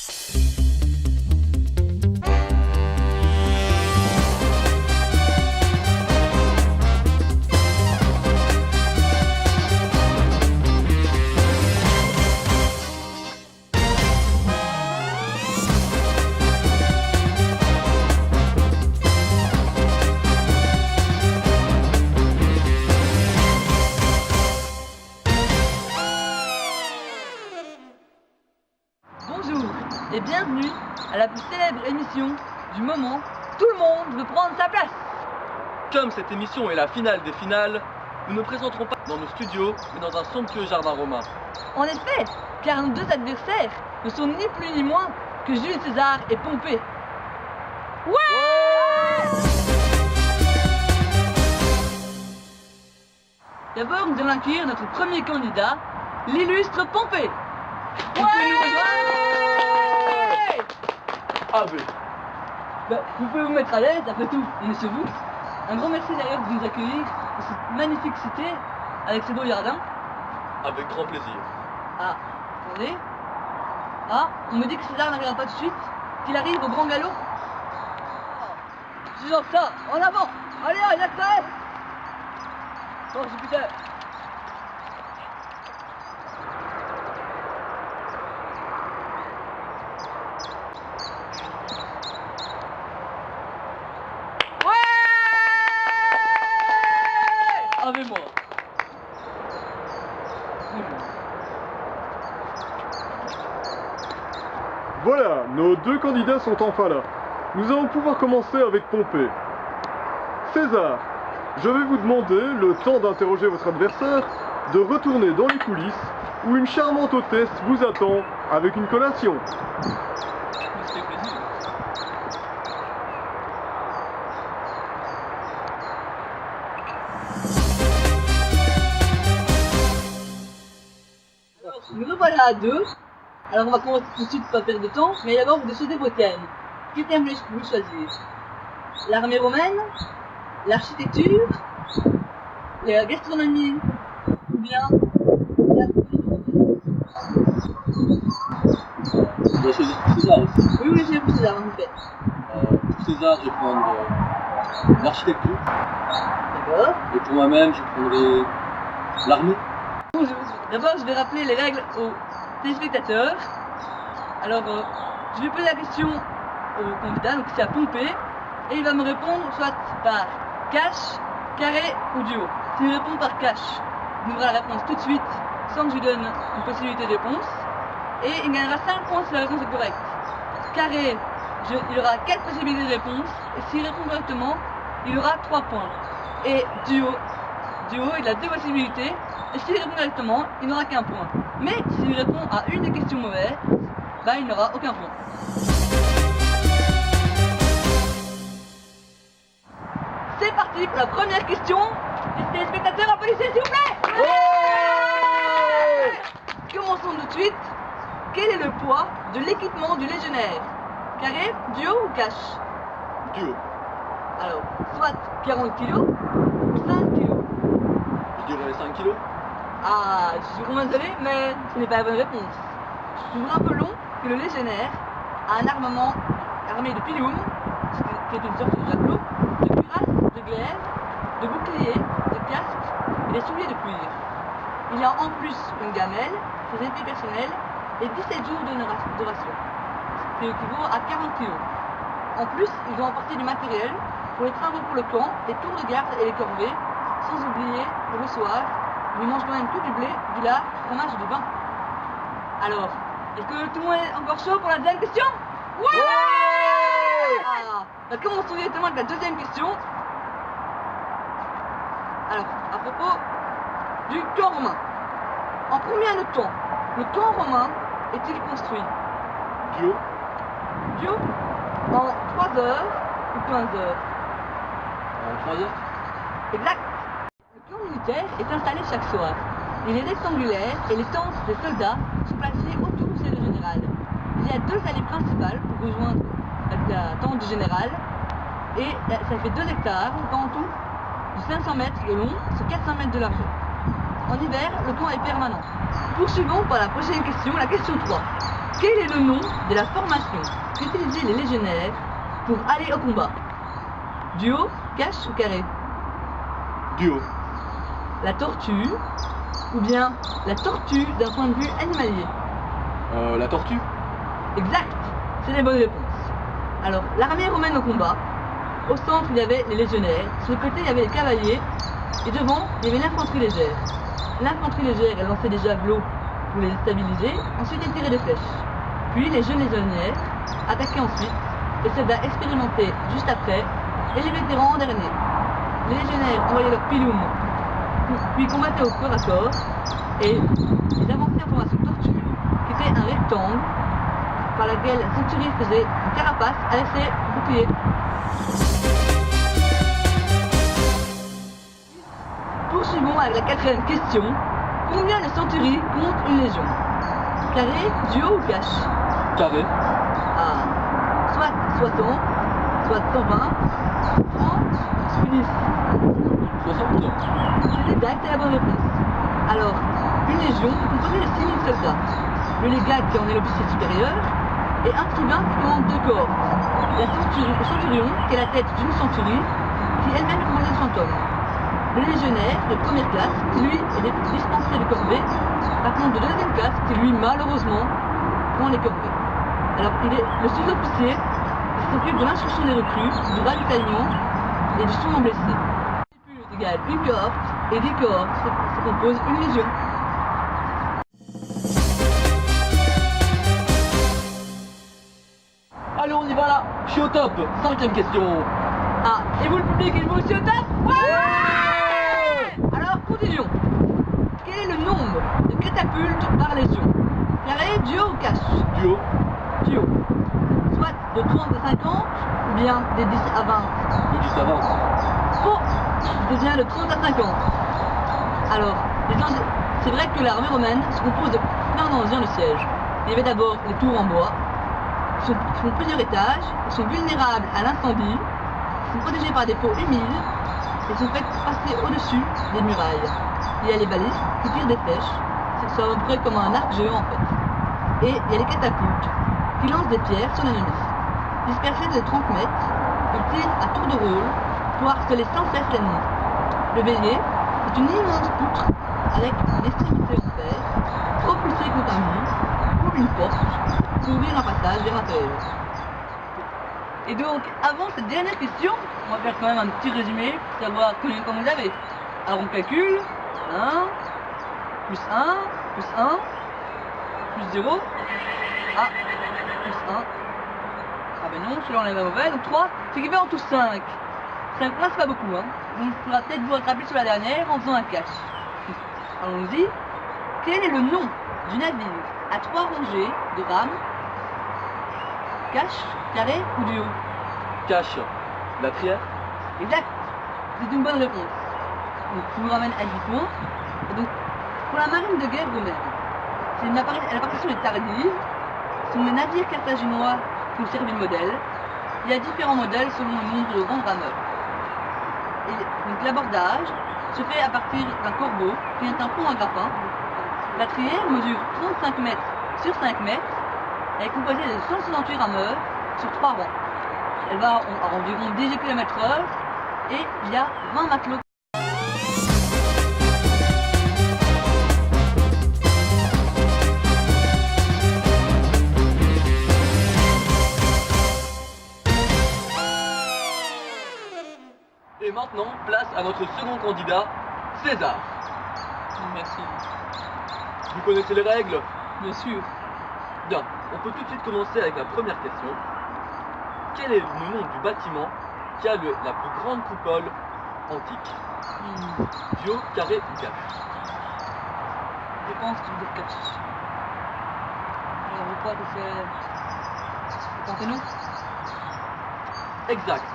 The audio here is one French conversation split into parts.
Bonjour et bienvenue à la plus célèbre émission du moment. Tout le monde veut prendre sa place. Comme cette émission est la finale des finales, nous ne présenterons pas dans nos studios, mais dans un somptueux jardin romain. En effet, car nos deux adversaires ne sont ni plus ni moins que Jules César et Pompée. D'abord, nous allons accueillir notre premier candidat, l'illustre Pompée. Vous pouvez nous rejoindre. Vous pouvez vous mettre à l'aise, après tout, on est chez vous. Un grand merci d'ailleurs de nous accueillir dans cette magnifique cité avec ce beau jardin. Avec grand plaisir. Ah, attendez. Ah, on me dit que César n'arrivera pas tout de suite, qu'il arrive au grand galop. C'est genre ça, en avant. Allez, accélère. Bon, Jupiter. Avec moi. Voilà, nos deux candidats sont enfin là. Nous allons pouvoir commencer avec Pompée. César, je vais vous demander, le temps d'interroger votre adversaire, de retourner dans les coulisses où une charmante hôtesse vous attend avec une collation. C'était plaisir. Nous revoilà à deux. Alors on va commencer tout de suite, pas perdre de temps, mais d'abord vous décidez vos thèmes. Quel thème voulez-vous choisir? L'armée romaine, l'architecture, la gastronomie, ou bien On va choisir pour César aussi. Oui, j'ai pour César en effet. Pour César, je vais prendre l'architecture. D'accord. Et pour moi-même, je prendrai l'armée. D'abord, je vais rappeler les règles aux téléspectateurs. Alors, je vais poser la question au candidat, donc c'est à Pompée, et il va me répondre soit par cash, carré ou duo. S'il répond par cash, il aura la réponse tout de suite, sans que je lui donne une possibilité de réponse, et il gagnera 5 points si la réponse est correcte. Carré, il aura 4 possibilités de réponse, et s'il répond correctement, il aura 3 points. Et duo, il a 2 possibilités, et s'il répond correctement, il n'aura qu'un point. Mais s'il répond à une des questions mauvaises, bah il n'aura aucun point. C'est parti pour la première question. Les téléspectateurs, applaudissez s'il vous plaît. Commençons tout de suite. Quel est le poids de l'équipement du légionnaire? Carré, duo ou cash? Duo. Alors, soit 40 kg ou 5 kg. Je dirais 5 kilos. Ah, je suis vraiment désolé, mais ce n'est pas la bonne réponse. Je trouve un peu long que le légionnaire a un armement armé de pilum, qui est une sorte de javelot, de cuirasse, de glaive, de bouclier, de casque et des souliers de cuir. Il y a en plus une gamelle, ses épées personnelles et 17 jours de ration, ce qui équivaut à 40 kg. En plus, ils ont apporté du matériel pour les travaux pour le camp, les tours de garde et les corvées, sans oublier, pour le soir, ils mangent quand même que du blé, du lard, du fromage et du vin. Alors, est-ce que tout le monde est encore chaud pour la deuxième question? Ouais! Bah, commençons directement avec la deuxième question. Alors, à propos du camp romain. En combien de temps le camp romain est-il construit? Duo. Duo? En 3 heures ou 15 heures? En 3 heures. Exact. Le camp militaire est installé chaque soir. Il est rectangulaire et les tentes des soldats sont placées autour du siège général. Il y a 2 allées principales pour rejoindre la tente du général et ça fait 2 hectares en tout, de 500 mètres de long sur 400 mètres de largeur. En hiver, le camp est permanent. Poursuivons par la prochaine question, la question 3. Quel est le nom de la formation qu'utilisaient les légionnaires pour aller au combat? Duo, cache ou carré? Duo. La tortue ou bien la tortue d'un point de vue animalier? La tortue. Exact, c'est les bonnes réponses. Alors, l'armée romaine au combat. Au centre, il y avait les légionnaires. Sur le côté, il y avait les cavaliers. Et devant, il y avait l'infanterie légère. L'infanterie légère, elle lançait des javelots pour les déstabiliser. Ensuite, elle tirait des flèches. Puis, les jeunes légionnaires attaquaient ensuite. Les soldats expérimentés juste après. Et les vétérans en dernier. Les légionnaires envoyaient leur pilum, puis combattaient au corps à corps. Et ils avançaient en formation tortue, qui était un rectangle par laquelle un centurier faisait une carapace avec ses boucliers. Poursuivons avec la quatrième question. Combien de centuries compte une légion? Carré, duo ou cache? Carré. Ah, soit 60, soit 120, 30, ou 10. 60. C'est exact, c'est la bonne réponse. Alors, une légion est composée de 6000 soldats. Le légat qui en est l'officier supérieur, et un tribun qui commande 2 corps. Le centurion, qui est la tête d'une centurie, qui elle-même est composée de 100 hommes. Le légionnaire de première classe, qui lui est dispensé de corvée, par contre de deuxième classe, qui lui malheureusement prend les corvées. Alors il est le sous-officier qui s'occupe de l'instruction des recrues, du ravitaillement et du soin aux blessés. C'est égal une cohorte, et 10 cohortes, ça compose une légion. Allez, on y va là. Je suis au top. 5e question. Ah, et vous le public, il vous aussi au top? Ouais! Alors, continuons. Quel est le nombre de catapultes par légion? Carré, duo ou cache? Duo. Duo. Soit de 30 à 50, ou bien des 10 à 20. De 10 à 20. Bon, c'est bien de 30 à 50. Alors, c'est vrai que l'armée romaine se compose de plein d'engins de siège. Il y avait d'abord les tours en bois, qui font plusieurs étages, ils sont vulnérables à l'incendie, ils sont protégés par des pots humides, et sont faits passer au-dessus des murailles. Il y a les balistes qui tirent des flèches, c'est à peu près comme un arc géant en fait. Et il y a les catapultes qui lancent des pierres sur l'ennemi. Dispersés de 30 mètres, ils tirent à tour de rôle pour harceler sans cesse l'ennemi. Le bélier est une immense poutre avec une extrémité en fer, propulsée contre un mur ou une porte pour ouvrir un passage vers l'intérieur. Et donc, avant cette dernière question, on va faire quand même un petit résumé pour savoir combien de temps vous avez. Alors on calcule 1, plus 1, plus 1, plus 0, ah, plus 1. Ah ben non, celui-là on est la mauvaise, donc 3, ce qui fait en tout 5. 5 points c'est pas beaucoup, hein. Donc il faudra peut-être vous rattraper sur la dernière en faisant un cache. Allons-y. Quel est le nom du navire à 3 rangées de rames? Cache, carré ou duo? Cache. La trière. Exact. C'est une bonne réponse. Donc je vous ramène à 10 points. Et donc, pour la marine de guerre romaine, l'apparition est tardive. Ce sont les navires carthaginois qui ont servi de modèle. Il y a différents modèles selon le nombre de grands rameurs. Et donc l'abordage se fait à partir d'un corbeau qui est un pont à grappin. La trière mesure 35 mètres sur 5 mètres. Elle est composée de 168 rameurs sur 3 rangs. Elle va à environ 10 km/h et il y a 20 matelots. Et maintenant, place à notre second candidat, César. Merci. Vous connaissez les règles? Bien sûr. Bien, on peut tout de suite commencer avec la première question. Quel est le nom du bâtiment qui a la plus grande coupole antique? Duo, carré ou cache? Je pense que tu veux dire cache. Alors je crois que c'est le Panthéon. Exact.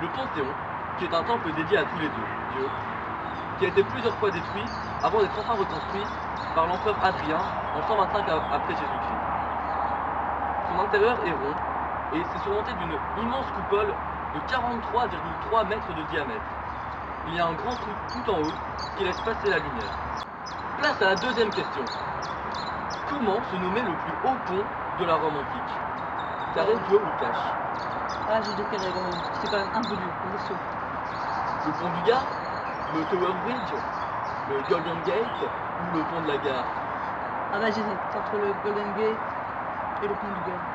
Le Panthéon, qui est un temple dédié à tous les dieux, qui a été plusieurs fois détruit avant d'être enfin reconstruit par l'empereur Adrien en 125 après Jésus-Christ. Son intérieur est rond et c'est surmonté d'une immense coupole de 43,3 mètres de diamètre. Il y a un grand trou tout en haut qui laisse passer la lumière. Place à la deuxième question. Comment se nommait le plus haut pont de la Rome antique. Carré, duo ou cache? Ah, j'ai décalé quand même. C'est quand même un peu dur, on est chaud. Le pont du Gard, le Tower Bridge, le Golden Gate ou le pont de la gare? Ah bah j'hésite entre le Golden Gate et le pont du Gard.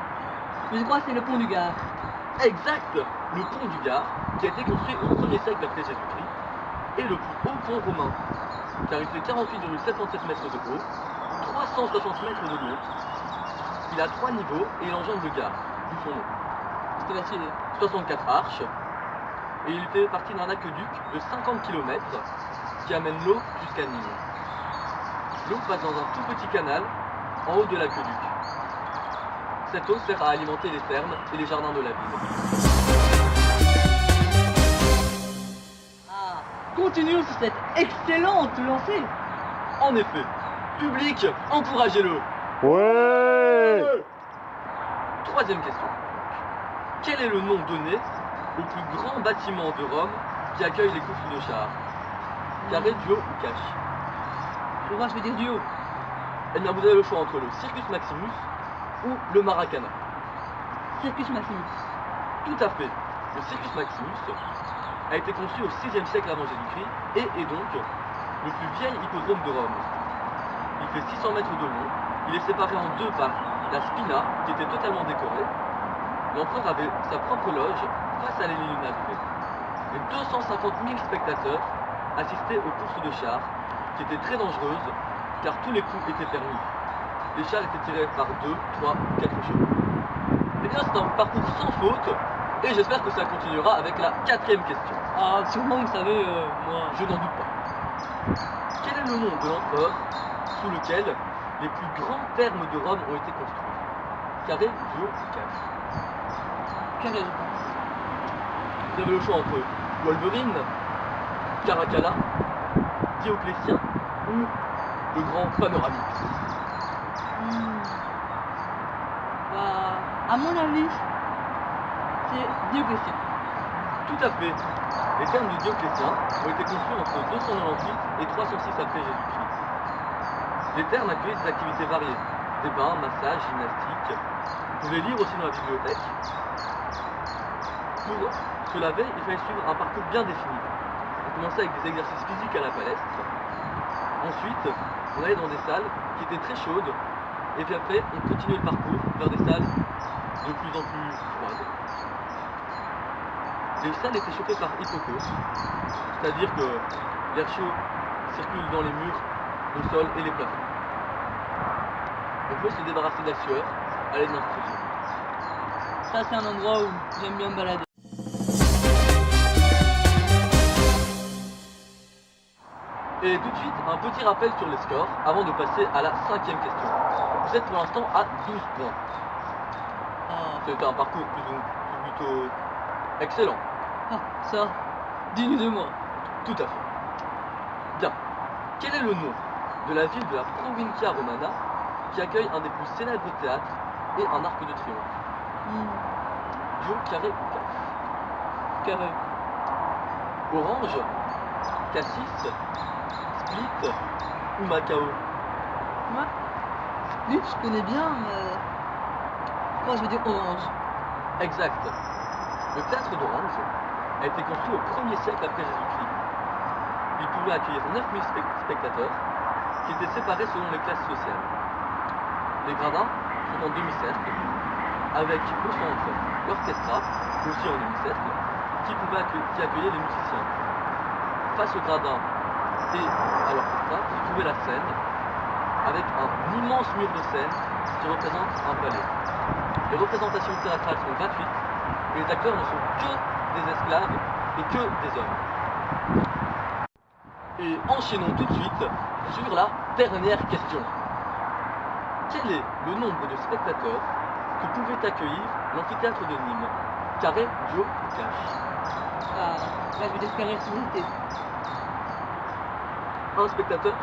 Mais je crois que c'est le pont du Gard. Exact! Le pont du Gard, qui a été construit au 1er siècle après Jésus-Christ, est le plus haut pont romain, car il fait 48,77 mètres de haut, 360 mètres de long. Il a 3 niveaux et il enjambe le Gard, d'où son nom. C'était facile. 64 arches, et il fait partie d'un aqueduc de 50 km qui amène l'eau jusqu'à Nîmes. L'eau passe dans un tout petit canal en haut de l'aqueduc. Cette eau sert à alimenter les fermes et les jardins de la ville. Ah, continuons sur cette excellente lancée. En effet, public, encouragez-le. Ouais! Troisième question. Quel est le nom donné au plus grand bâtiment de Rome qui accueille les courses de chars? Carré, duo ou cache? Je vais dire du haut. Eh bien, vous avez le choix entre le Circus Maximus ou le Maracana. Circus Maximus. Tout à fait. Le Circus Maximus a été conçu au 6e siècle avant Jésus-Christ et est donc le plus vieil hippodrome de Rome. Il fait 600 mètres de long. Il est séparé en deux par la Spina, qui était totalement décorée. L'empereur avait sa propre loge face à les lignes d'arrivée. Et 250 000 spectateurs assistaient aux courses de chars, qui étaient très dangereuses, car tous les coups étaient permis. Les chars étaient tirés par 2, 3 ou 4 chevaux. Eh bien, c'est un parcours sans faute, et j'espère que ça continuera avec la 4e question. Ah, sûrement, vous savez, moi. Je n'en doute pas. Quel est le nom de l'empereur sous lequel les plus grands thermes de Rome ont été construits? Carré, duo, cache? Carré, je pense. Vous avez le choix entre Wolverine, Caracalla, Dioclétien ou le grand Panoramix. Bah, à mon avis, c'est Dioclétien. Tout à fait. Les thermes de Dioclétien ont été construits entre 298 et 306 après Jésus-Christ. Les thermes accueillent des activités variées, des bains, massages, gymnastiques. Vous pouvez lire aussi dans la bibliothèque. Pour se laver, il fallait suivre un parcours bien défini. On commençait avec des exercices physiques à la palestre. Ensuite, on allait dans des salles qui étaient très chaudes. Et puis après, on continuait le parcours vers des salles de plus en plus froides. Les salles étaient chauffées par Hippocos, c'est-à-dire que l'air chaud circule dans les murs, le sol et les plafonds. On peut se débarrasser de la sueur à l'aide d'un fusil. Ça, c'est un endroit où j'aime bien me balader. Et tout de suite, un petit rappel sur les scores avant de passer à la 5e question. Vous êtes pour l'instant à 12 points. Ah, C'est un parcours plutôt excellent. ah, ça, digne de moi. Tout à fait. Bien. Quel est le nom de la ville de la Provincia Romana qui accueille un des plus célèbres théâtres et un arc de triomphe? Duo, carré ou cache? Carré. Orange, Cassis, Split ou Macao? Moi, Split, je connais bien, mais. Moi, je vais dire orange. Exact. Le théâtre d'Orange a été construit au 1er siècle après Jésus-Christ. Il pouvait accueillir 9000 spectateurs qui étaient séparés selon les classes sociales. Les gradins sont en demi-cercle, avec au centre l'orchestra, aussi en demi-cercle, qui accueillait les musiciens. Face aux gradins et à l'orchestra se trouvait la scène, avec un immense mur de scène qui représente un palais. Les représentations théâtrales sont gratuites et les acteurs ne sont que des esclaves et que des hommes. Et enchaînons tout de suite sur la dernière question. Quel est le nombre de spectateurs que pouvait accueillir l'amphithéâtre de Nîmes? Carré, duo ou cache? Ah, là, je vais dire carré pour éviter. Un spectateur,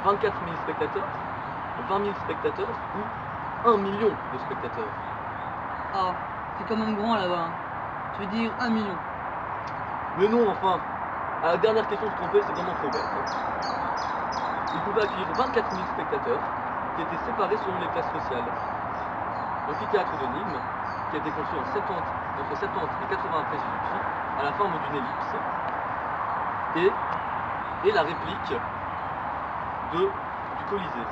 24 000 spectateurs, 20 000 spectateurs ou 1 million de spectateurs? Ah, c'est quand même grand là-bas. Je vais dire 1 million. Mais non, enfin, à la dernière question de se tromper, c'est vraiment trop bête. Il pouvait accueillir 24 000 spectateurs qui étaient séparés selon les classes sociales. l'amphithéâtre de Nîmes, qui a été construit entre 70 et 80 après Jésus-Christ, à la forme d'une ellipse, et la réplique du Colisée.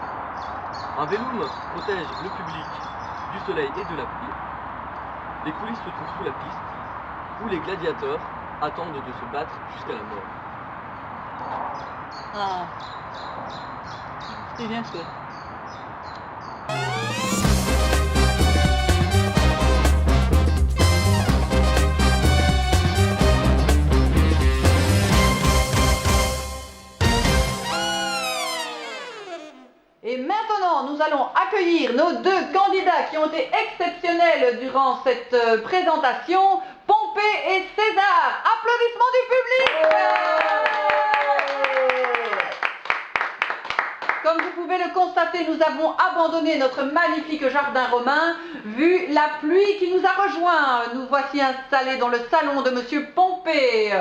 Un vélum protège le public du soleil et de la pluie. Les coulisses se trouvent sous la piste, où les gladiateurs attendent de se battre jusqu'à la mort. Ah. C'est bien fait. Et maintenant, nous allons accueillir nos deux candidats qui ont été exceptionnels durant cette présentation, Pompée et César. Applaudissements du public! Comme vous pouvez le constater, nous avons abandonné notre magnifique jardin romain, vu la pluie qui nous a rejoints. Nous voici installés dans le salon de Monsieur Pompée.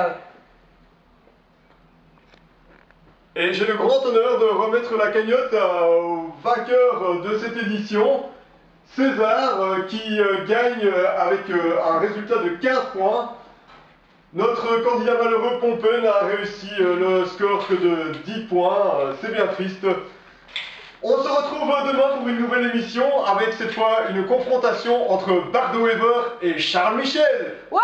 Et j'ai le grand honneur de remettre la cagnotte au vainqueur de cette édition, César, qui gagne avec un résultat de 15 points. Notre candidat malheureux Pompée n'a réussi le score que de 10 points, c'est bien triste. On se retrouve demain pour une nouvelle émission avec cette fois une confrontation entre Bart de Wever et Charles Michel. Ouais!